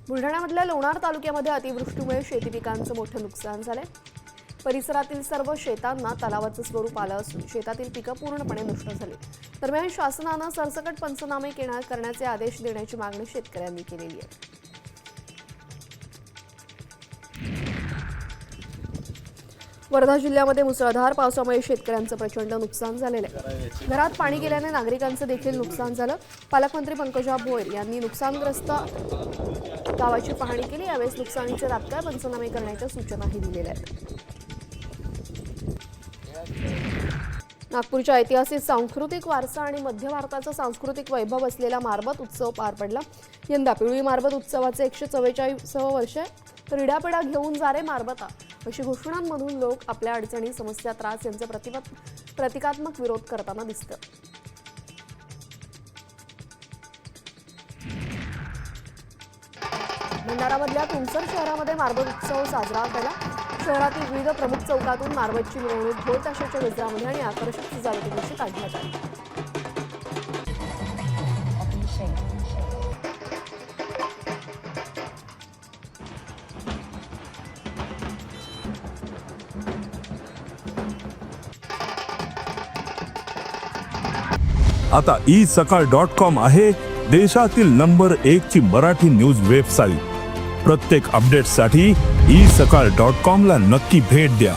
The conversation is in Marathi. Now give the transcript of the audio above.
बुलढाण्यामधल्या लोणार तालुक्यामध्ये अतिवृष्टीमुळे शेती पिकांचं मोठं नुकसान झालंय। परिसरातील सर्व शेतांना तलावाचं स्वरूप आलं असून शेतातील पिकं पूर्णपणे नष्ट झाली। दरम्यान शासनानं सरसकट पंचनामे करण्याचे आदेश देण्याची मागणी शेतकऱ्यांनी केलेली आहे। वर्धा जिल्ह्यामध्ये मुसळधार पावसामुळे शेतकऱ्यांचं प्रचंड नुकसान झालेलं आहे। घरात पाणी गेल्याने नागरिकांचं देखील नुकसान झालं। पालकमंत्री पंकजा भोयर यांनी नुकसानग्रस्त गावाची पाहणी केली। यावेळी नुकसानीचे तात्काळ पंचनामे करण्याच्या सूचनाही दिलेल्या आहेत। नागपूरच्या ऐतिहासिक सांस्कृतिक वारसा आणि मध्य भारताचा सांस्कृतिक वैभव असलेला मारबत उत्सव पार पडला। यंदा पिवळी मारबत उत्सवाचे 144वे वर्ष आहे। तर इडापिडा घेऊन जा रे मारबता अशी घोषणांमधून लोक आपल्या अडचणी, समस्या, त्रास यांचा प्रतिकात्मक विरोध करताना दिसतं। भंडारामधल्या तुमसर शहरामध्ये मारबत उत्सव साजरा झाला। शहरातील विविध प्रमुख चौकातून मारबतची मिरवणूक ढोल ताशाच्या गजरामध्ये आणि आकर्षक सजावटीनिशी काढण्यात आली। आता isakal.com आहे देशातील नंबर 1 ची मराठी न्यूज वेबसाईट। प्रत्येक अपडेटसाठी isakal.com ला नक्की भेट द्या।